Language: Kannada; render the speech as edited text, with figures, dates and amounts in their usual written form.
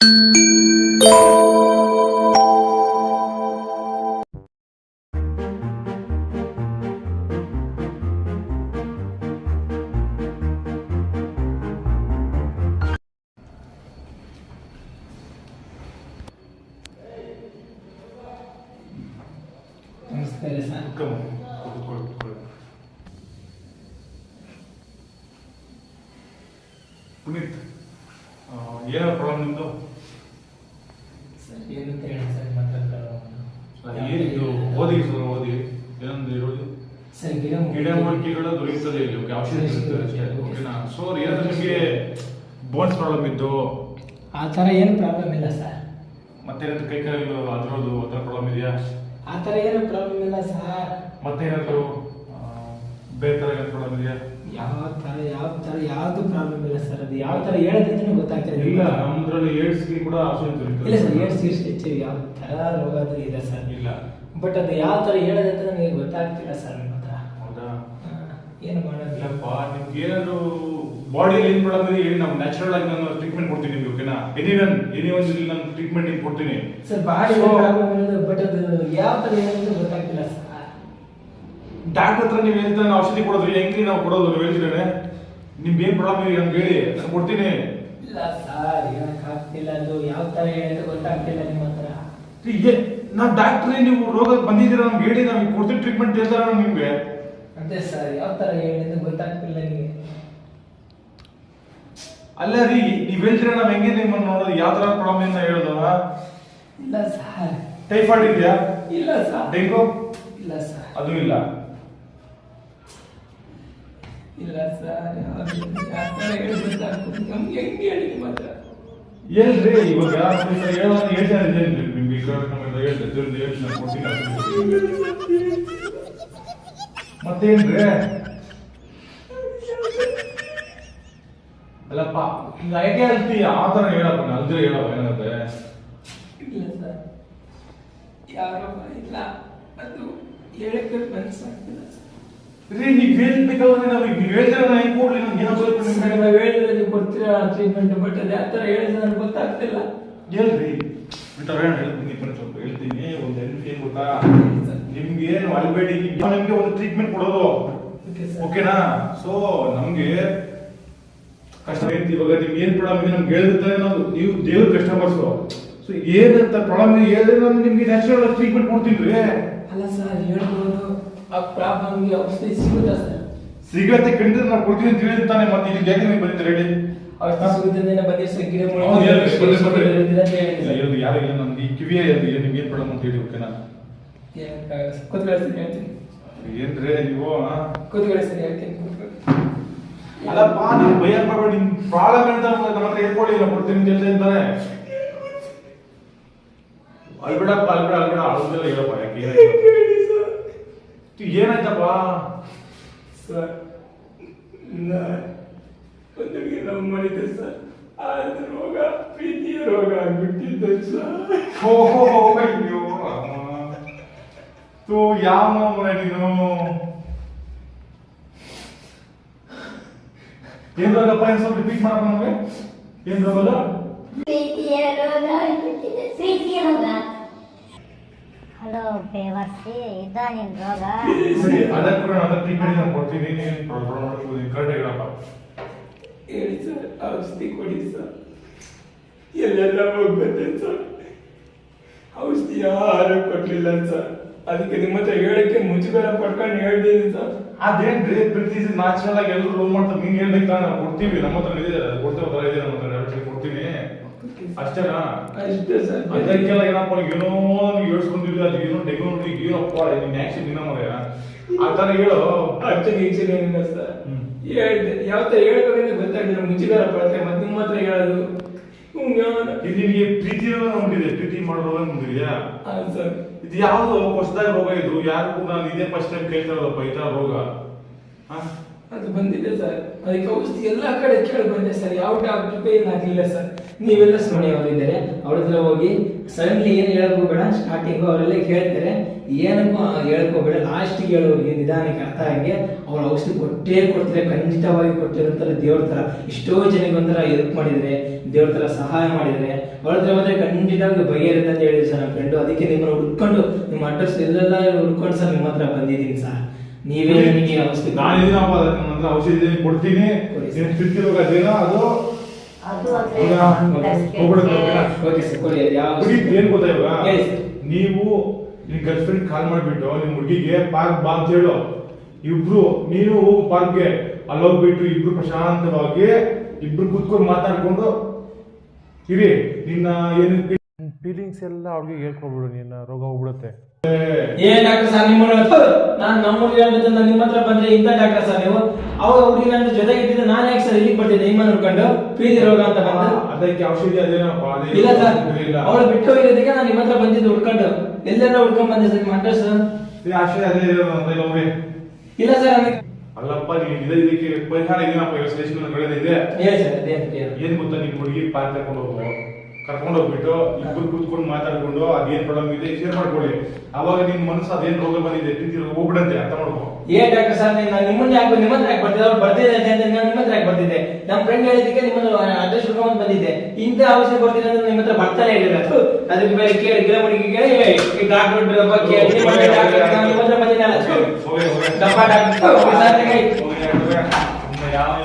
ನಮಸ್ಕಾರ ಸರ್. ಪುನೀತ್, ಏನೋ ಪ್ರಾಬ್ಲಮ್ ನಿಮ್ಮದು? ಸರ್ ಏನಂತ ಹೇಳಿ ಸರ್ ಮಾತಾಡ್ತಾರೆ. ಏನಿದು? ಓದಿ ಸರ್, ಓದಿ. ಏನಂದ್ರೆ ಇರೋದು ಸರ್ ಗಿಡಮೂಲಿಕೆಗಳು ದೊರೆಯುತ್ತದೆ ಇಲ್ಲಿ, ಔಷಧಿ ಸಿಗ್ತದೆ. ಓಕೆನಾ? ಸೊ ಏನಾದ್ರು ನಿಮಗೆ ಬೋನ್ಸ್ ಪ್ರಾಬ್ಲಮ್ ಇದ್ದು ಆ ಥರ ಏನು ಪ್ರಾಬ್ಲಮ್ ಇಲ್ಲ ಸರ್. ಮತ್ತೇನಾದ್ರು ಕೈ ಕಾಲು ಅದರದ್ದು ಆ ಥರ ಪ್ರಾಬ್ಲಮ್ ಇದೆಯಾ? ಆ ಥರ ಏನು ಪ್ರಾಬ್ಲಮ್ ಇಲ್ಲ ಸರ್. ಮತ್ತೇನಾದ್ರು ಬೇರೆ ಥರ ಏನು ಪ್ರಾಬ್ಲಮ್ ಇದೆಯಾ? ಯಾವ ಥರ ಯಾವುದು ಪ್ರಾಬ್ಲಮ್ ಇಲ್ಲ ಸರ್. ಅದು ಯಾವ ಥರ ಹೇಳೋದಂತಲೂ ಗೊತ್ತಾಗ್ತದೆ. ಇಲ್ಲ, ನಮ್ಮದ್ರಲ್ಲಿ ಏಡ್ಸ್ಗೆ ಕೂಡ ಔಷಧಿ ದೊರೆಯುತ್ತದೆ. ಇಲ್ಲ ಸರ್, ಏಡ್ಸ್ ಹೆಚ್ಚು ಯಾವ ಥರ ರೋಗ ಅದು ಇದೆ ಸರ್. ಇಲ್ಲ, ಬಟ್ ಅದು ಯಾವ ಥರ ಹೇಳೋದಂತ ನನಗೆ ಗೊತ್ತಾಗ್ತಿಲ್ಲ ಸರ್. ನಿಮ್ಮ ಹತ್ರ ಹೌದಾ? ಏನು ಮಾಡೋದು? ಇಲ್ಲಪ್ಪ, ನಿಮ್ಗೆ ಏನಾದ್ರು ಬಾಡಿಯಲ್ಲಿ ಏನು ಪ್ರಾಬ್ಲಮ್ ಇದೆ ಹೇಳಿ, ನಾವು ನ್ಯಾಚುರಲ್ ಆಗಿ ನಾನು ಟ್ರೀಟ್ಮೆಂಟ್ ಕೊಡ್ತೀನಿ ನಿಮ್ಗೆ. ಓಕೆನಾ? ಎನಿ ಒಂದು ನಾನು ಟ್ರೀಟ್ಮೆಂಟ್ ನಿಮ್ಗೆ ಕೊಡ್ತೀನಿ ಸರ್. ಬಾಡಿ ಪ್ರಾಬ್ಲಮ್ ಇರೋದು, ಬಟ್ ಅದು ಯಾವ ಥರ ಏನಂತ ಗೊತ್ತಾಗ್ತಿಲ್ಲ ಸರ್. ಡಾಕ್ಟರ್ ಹತ್ರ ನೀವು ಹೇಳ್ತಾನೆ ಔಷಧಿ ಕೊಡೋದ್ರಿ, ಹೆಂಗ್ರಿ ನಾವು ಕೊಡೋದು? ನೀವು ಹೇಳ್ತಿದ್ದಾನೆ ನಿಮ್ಗೆ ಏನು ಪ್ರಾಬ್ಲಮ್ ಇದೆ ನಮ್ಗೆ ಹೇಳಿ, ನಾನು ಕೊಡ್ತೀನಿ. ಇಲ್ಲ ಸರ್, ಹೇಳಕ್ಕಾಗ್ತಿಲ್ಲ. ಅದು ಯಾವ ಥರ ಹೇಳೋದು ಗೊತ್ತಾಗ್ತಿಲ್ಲ ನಿಮ್ಮ ಹತ್ರ. ನಾವು ಡಾಕ್ಟ್ರಿ, ನೀವು ರೋಗ ಬಂದಿದ್ದೀರಾ ನಮ್ಗೆ ಹೇಳಿ, ನಾವು ಕೊಡ್ತೀವಿ ಟ್ರೀಟ್ಮೆಂಟ್ ಹೇಳ್ತಾರ ನಿಮ್ಗೆ. ಅದೇ ಸರ್, ಯಾವ ಥರ ಹೇಳಿದ್ದು ಗೊತ್ತಾಗ್ತಿಲ್ಲ ನಿಮಗೆ. ಅಲ್ಲ ರೀ, ನೀವು ಹೇಳ್ತೀರಾ ನಾವು ಹೆಂಗೆ ನಿಮ್ಮನ್ನು ನೋಡೋದು? ಯಾವ ಥರ ಪ್ರಾಬ್ಲಮ್ ಇಂದ ಹೇಳೋದು? ಇಲ್ಲ ಸರ್. ಟೈಫಾಯ್ಡ್ ಇದೆಯಾ? ಇಲ್ಲ ಸರ್. ಡೆಂಗು? ಇಲ್ಲ ಸರ್. ಅದು ಇಲ್ಲ. ಇಲ್ಲ ಸರ್, ಯಾವ ಥರ ಹೇಳಿ ಗೊತ್ತಾಗ್ತದೆ ನಮ್ಗೆ. ಹೆಂಗೆ ಹೇಳಿ ನಿಮ್ಮ ಹತ್ರ? ಎಲ್ರಿ ಇವಾಗ ಹೇಳೋದು ಹೇಳ್ತಾರೆ ನಿಮ್ಗೆ ಹೇಳ್ತೀನಿ ಮತ್ತೇನ್ರಿ? ಅಲ್ಲಪ್ಪ, ಯಾಕೆ ಹೇಳ್ತಿ ಆ ಥರ ಹೇಳಪ್ಪ, ಅಲ್ದ್ರೆ ಹೇಳಪ್ಪ ಏನಾಗುತ್ತೆ? ಇಲ್ಲ ಸರ್, ಯಾರೋ ಇಲ್ಲ, ಅದು ಹೇಳಕ್ಕೆ ಮನಸ್ಸಾಗ್ತಿಲ್ಲ ಸರ್. ರೀ, ನೀವು ಹೇಳ್ಬೇಕಲ್ರಿ, ನಾವು ನೀವು ಹೇಳ್ತೀರ ನಾ ಹೆಂಗೆ ಕೊಡ್ಲಿ? ನಮ್ಗೆ ಏನೋ ನಾವು ಹೇಳಿದ್ರೆ ನೀವು ಕೊಡ್ತೀರಾ ಟ್ರೀಟ್ಮೆಂಟ್, ಬಟ್ ಅದು ಯಾವ ಥರ ಹೇಳಿದ್ರೆ ನನಗೆ ಗೊತ್ತಾಗ್ತಿಲ್ಲ. ಹೇಳ್ರಿ ಹೇಳ್ತೀನಿ, ಸ್ವಲ್ಪ ಹೇಳ್ತೀನಿ. ಒಂದು ಹೆಲ್ಪ್ ಏನ್ ಗೊತ್ತಾ, ನಿಮ್ಗೆ ಏನು ಅಲ್ಬೇಡಿ, ನಿಮ್ಗೆ ಒಂದು ಟ್ರೀಟ್ಮೆಂಟ್ ಕೊಡೋದು. ಓಕೆನಾ? ಸೊ ನಮ್ಗೆ ಕಷ್ಟ ಐತಿ. ಇವಾಗ ನಿಮ್ಗೆ ಏನ್ ಪ್ರಾಬ್ಲಮ್ ಇದೆ ನಮ್ಗೆ ಹೇಳಿರ್ತಾರೆ, ನೀವು ದೇವ್ರ ಕಸ್ಟಮರ್ಸು. ಸೊ ಏನಂತ ಪ್ರಾಬ್ಲಮ್ ಹೇಳಿದ್ರೆ ನಾನು ನಿಮ್ಗೆ ನ್ಯಾಚುರಲ್ ಟ್ರೀಟ್ಮೆಂಟ್ ಕೊಡ್ತೀನಿ ರೀ. ಅಲ್ಲ ಸರ್, ಹೇಳ್ಬೋದು. ಆ ಪ್ರಾಬ್ಲಮ್ಗೆ ಔಷಧಿ ಸಿಗುತ್ತಾ ಸರ್? ಸಿಗತ್ತೆ, ಖಂಡಿತ ನಾವು ಕೊಡ್ತೀನಿ ಅಂತ ಹೇಳಿರ್ತಾನೆ. ಮತ್ತೆ ಇದಕ್ಕೆ ಯಾಕೆ ನೀವು ಬಂದಿದ್ದೀರಿ ಹೇಳಿ? ಔಷಧಿ ಸಿಗುತ್ತದೆ ಬಂದಿರ್ ಸರ್. ಗಿಡ ಯಾರಿಲ್ಲ, ನಮ್ಗೆ ಈ ಕಿವಿಯೇ ನಿಮ್ಗೆ ಏನ್ ಪ್ರಾಬ್ಲಮ್ ಅಂತ ಹೇಳಿ. ಓಕೆನಾ? ಕೂತ್ಕೊಳ್ಳಿ ಹೇಳ್ತೀನಿ. ಏನ್ರಿ ನೀವು? ಕೂತ್ಕೊಳ್ಳಿ ಸರ್, ಹೇಳ್ತೀನಿ. ಅಲ್ಲಪ್ಪ, ನೀವು ಭಯ ಮಾಡ್ಬೇಡಿ. ನಿಮ್ ಪ್ರಾಬ್ಲಮ್ ಅಂತ ನಮ್ಮ ಹತ್ರ ಹೇಳ್ಕೊಳ್ಳಿ, ನಾವು ಕೊಡ್ತೀನಿ ಅಂತ ಹೇಳ್ತಾ ಇರ್ತಾರೆ. ಅಲ್ಬೇಡಪ್ಪ, ಅಲ್ಬೇಡ ಅಳೋದೆಲ್ಲ ಹೇಳಪ್ಪ. ಯಾಕೆ ಏನಾಯ್ತಪ್ಪ? ಸರ್, ಒಂದಿಗೆ ಲವ್ ಮಾಡಿದ್ದೆ ಸರ್. ಆ ರೋಗ ಪ್ರೀತಿಯ ರೋಗ ಆಗ್ಬಿಟ್ಟಿದ್ದೆ ಸರ್. ಅಯ್ಯೋ ತೋ ಯಾವ ನೀನು ಏನ್ ರೋಗಪ್ಪ? ಏನ್ ಸ್ವಲ್ಪ ರಿಪೀಟ್ ಮಾಡಪ್ಪ ನಮಗೆ. ಏನ್ ರೋಗ? ಹಲೋ ಬೇವರ್ಸಿ, ಇದ ನಿನ್ ರೋಗ? ಅದಕ್ಕೆ ಟ್ರೀಟ್ಮೆಂಟ್ ನಾನು ಕೊಡ್ತೀನಿ. ಕರೆಕ್ಟ್ ಹೇಳಪ್ಪ. ಹೇಳಿ ಸರ್, ಔಷಧಿ ಕೊಡಿ ಸರ್. ಎಲ್ಲೆಲ್ಲ ಹೋಗ್ಬತ್ತೆ ಸರ್. ಔಷಧಿ ಯಾರು ಕೊಡ್ಲಿಲ್ಲ ಸರ್. ಅದಕ್ಕೆ ನಿಮ್ಮ ಹತ್ರ ಹೇಳಕ್ಕೆ ಮುಜುಗರ ಪಡ್ಕೊಂಡು ಹೇಳ್ತೀನಿ ಸರ್. ಅದೇನ್ರಿ, ಪ್ರತಿ ನ್ಯಾಚುರಲ್ ಆಗಿ ಎಲ್ಲರೂ ಲೋನ್ ಮಾಡ್ತಾರೆ. ನಿಂಗೆ ಹೇಳ್ಬೇಕು, ನಾವು ಕೊಡ್ತೀವಿ. ನಮ್ಮ ಹತ್ರ ಇದೆ, ಕೊಡ್ತೇವೆ, ತರ ಇದೆ ನಮ್ಮ ಹತ್ರ, ಕೊಡ್ತೀನಿ. ಅಷ್ಟೇನಾ? ಅಷ್ಟೇ ಸರ್. ಅದಕ್ಕೆಲ್ಲ ಏನಪ್ಪ, ಏನೋ ಹೇಳ್ಸ್ಕೊಂಡಿದ್ವಿ, ಅದು ಏನೋ ಡೆಂಗು ನೋಡಿ, ಏನಪ್ಪ ನಿನ್ನ ಆಕ್ಷನ್ ದಿನ ಮರ ಆ ತರ ಹೇಳು. ಆಕ್ಷನ್ ಏನಿಲ್ಲ ಸರ್. ಹೇಳಿದೆ, ಯಾವ ತರ ಹೇಳ್ಬೇಕಂತ ಗೊತ್ತಾಗಿಲ್ಲ, ಮುಜುಗರ ಪಡ್ತೆ. ಮತ್ತೆ ನಿಮ್ಮ ಹತ್ರ ಹೇಳೋದು ನಿಮಗೆ ಪ್ರೀತಿ ನೋಡಿದೆ, ಪ್ರೀತಿ ಮಾಡೋ ನೋಡಿದ್ಯಾ ಸರ್? ಇದು ಯಾವ್ದು ಹೊಸದಾಗಿ ರೋಗ? ಇದು ಯಾರಿಗೂ ನಾನು ಇದೇ ಫಸ್ಟ್ ಟೈಮ್ ಕೇಳ್ತಾ ಇರೋದಪ್ಪ ಈ ತರ ರೋಗ. ಅದು ಬಂದಿದೆ ಸರ್. ಅದಕ್ಕೆ ಔಷಧಿ ಎಲ್ಲಾ ಕಡೆ ಕೇಳಿ ಬಂದೆ ಸರ್, ಯಾವ ಡಾಕ್ಟರ್ ಏನಾಗಲಿಲ್ಲ ಸರ್. ನೀವೆಲ್ಲ ಸುಮ್ಮನೆ ಅವರಿದ್ದಾರೆ, ಅವ್ರ ಹತ್ರ ಹೋಗಿ ಸಡನ್ಲಿ ಏನು ಹೇಳಕೋಬೇಡ. ಸ್ಟಾರ್ಟಿಂಗ್ ಅವರೆಲ್ಲ ಕೇಳ್ತಾರೆ, ಏನಕ್ಕೂ ಹೇಳ್ಕೋಬೇಡ, ಲಾಸ್ಟಿಗೆ ಹೇಳೋರಿಗೆ ನಿಧಾನಕ್ಕೆ ಅರ್ಥ ಆಗಿ ಅವ್ರ ಔಷಧಿ ಕೊಟ್ಟೇ ಕೊಡ್ತಾರೆ, ಖಂಡಿತವಾಗಿ ಕೊಟ್ಟಿರುತ್ತಾರೆ. ದೇವ್ರ ತರ ಎಷ್ಟೋ ಜನಕ್ಕೆ ಒಂಥರ ಹೆಲ್ಪ್ ಮಾಡಿದರೆ, ದೇವ್ರ ತರ ಸಹಾಯ ಮಾಡಿದರೆ, ಅವ್ರ ಹತ್ರ ಹೋದ್ರೆ ಖಂಡಿತವಾಗಿ ಬಗೆಹರಿದೆ ಅಂತ ಹೇಳಿದ್ರು ಸರ್ ನಮ್ಮ ಫ್ರೆಂಡು. ಅದಕ್ಕೆ ನಿಮ್ಮನ್ನು ಹುಡ್ಕೊಂಡು ನಿಮ್ಮ ಅಡ್ರೆಸ್ ಎಲ್ಲೆಲ್ಲ ಹುಡ್ಕೊಂಡು ಸರ್ ನಿಮ್ಮ ಹತ್ರ ಬಂದಿದ್ದೀನಿ ಸರ್. ನೀವೇ ನನಗೆ ಔಷಧಿ ನಾನು ಔಷಧಿ ಕೊಡ್ತೀನಿ, ತಿಂತಿರೋದೇನೋ ಅದು ಅದು ಓಕೆ ಸರ್, ಕೊಡಿ. ಯಾವ ಏನ್ ಗೊತ್ತಾ ಇವಾಗ, ಹೇಳಿ ಸರ್. ನೀವು ನಿಮ್ ಗರ್ಲ್ ಫ್ರೆಂಡ್ ಕಾಲ್ ಮಾಡ್ಬಿಟ್ಟು ನಿಮ್ ಹುಡುಗಿಗೆ ಪಾರ್ಕ್ ಬಾ ಅಂತ ಹೇಳು. ಇಬ್ರು ನೀನು ಹೋಗು ಪಾರ್ಕ್ಗೆ, ಅಲ್ಲೋಗ್ಬಿಟ್ಟು ಇಬ್ರು ಪ್ರಶಾಂತವಾಗಿ ಇಬ್ರು ಕೂತ್ಕೊಂಡು ಮಾತಾಡ್ಕೊಂಡು ಇರಿ. ನಿನ್ನ ಏನು ಫೀಲಿಂಗ್ಸ್ ಎಲ್ಲ ಅವ್ರಿಗೆ ಹೇಳ್ಕೊಬಿಡು, ನಿನ್ನ ರೋಗ ಹೋಗ್ಬಿಡುತ್ತೆ. ಏನ್ ಡಾಕ್ಟರ್ ಸರ್ ನಿಮ್ಮನ್ನ ನಾನು ನಮ್ಮೂರಿಗೆ ಹೇಳ್ಬೇಕು ನಾನು ನಿಮ್ಮ ಹತ್ರ ಬಂದ್ರೆ ಇಂಥ ಡಾಕ್ಟರ್ ಸರ್ ನೀವು? ಅವಾಗ ಅವ್ರಿಗೆ ನನ್ನ ಜೊತೆಗೆ ಇದ್ದಿದ್ದು ನಾನು ಯಾಕೆ ಸರ್ ಇಲ್ಲಿಗೆ ಬರ್ತಿದ್ದೆ ನಿಮ್ಮನ್ನ ನೋಡ್ಕೊಂಡು ಪ್ರೀತಿ ರೋಗ ಅಂತ ಬಂದು? ಅದಕ್ಕೆ ಔಷಧಿ ಅದೇನಪ್ಪ, ಇಲ್ಲ ಸರ್, ಅವಳು ಬಿಟ್ಟು ಹೋಗಿರೋದಕ್ಕೆ ನಾನು ನಿಮ್ಮ ಹತ್ರ ಬಂದಿದ್ದು ಹುಡ್ಕೊಂಡು. ಎಲ್ಲೆಲ್ಲ ಹುಡ್ಕೊಂಡ್ ಬಂದೆ ಸರ್ ನಿಮ್ಮ ಅಡ್ರೆಸ್. ಔಷಧಿ ಅದೇ ಇರೋದು ಅವ್ರೆ. ಇಲ್ಲ ಸರ್ ನನಗೆ ಅಲ್ಲಪ್ಪ, ನೀವು ಇದಕ್ಕೆ ಪರಿಹಾರ ಇದೇನಪ್ಪ, ಈಗ ಸ್ಟೇಷನ್ ಕಳೆದಿದೆ. ಹೇಳಿ ಸರ್, ಅದೇ ಏನ್ ಗೊತ್ತಾ, ನಿಮ್ ಹುಡುಗಿ ಪಾರ್ಕ್ ಕರ್ಕೊಂಡು ಹೋಗ್ಬಿಟ್ಟು ಇಬ್ಬರು ಕೂತ್ಕೊಂಡು ಮಾತಾಡ್ಕೊಂಡು ಅದೇನ್ ಪ್ರಾಬ್ಲಮ್ ಇದೆ ಶೇರ್ ಮಾಡ್ಕೊಳ್ಳಿ. ಅವಾಗ ನಿಮ್ ಮನಸ್ಸು ಅದೇನ್ ರೋಗ ಬಂದಿದೆ ಪ್ರೀತಿ ರೋಗ ಹೋಗ್ಬಿಡಂತೆ, ಅರ್ಥ ಮಾಡ್ಕೊ. ಏನ್ ಡಾಕ್ಟರ್ ಸರ್ ನಾನು ನಿಮ್ಮನ್ನ ಯಾಕೆ ನಿಮ್ಮ ಹತ್ರ ಯಾಕೆ ಬರ್ತಿದ್ದೆ? ಅವ್ರು ಬರ್ತಿದ್ದೆ ಅಂತ ನಾನು ನಿಮ್ಮ ಹತ್ರ ಯಾಕೆ ಬರ್ತಿದ್ದೆ? ನಮ್ಮ ಫ್ರೆಂಡ್ ಹೇಳಿದಕ್ಕೆ ನಿಮ್ಮನ್ನು ಅಡ್ರೆಸ್ ಹುಡ್ಕೊಂಡ್ ಬಂದಿದ್ದೆ. ಇಂಥ ಔಷಧಿ ಬರ್ತೀನಿ ಅಂದ್ರೆ ನಿಮ್ಮ ಹತ್ರ ಬರ್ತಾನೆ ಇರಲಿಲ್ಲ. ಅದಕ್ಕೆ ಬೇರೆ ಕೇಳಿ ಗಿಡಮುಡಿಗೆ ಕೇಳಿ ಡಾಕ್ಟರ್ ಕೇಳಿ ನಿಮ್ಮ ಹತ್ರ ಬಂದಿದ್ದಲ್ಲ ಡಬ್ಬ ಡಾಕ್ಟರ್. ಯಾವ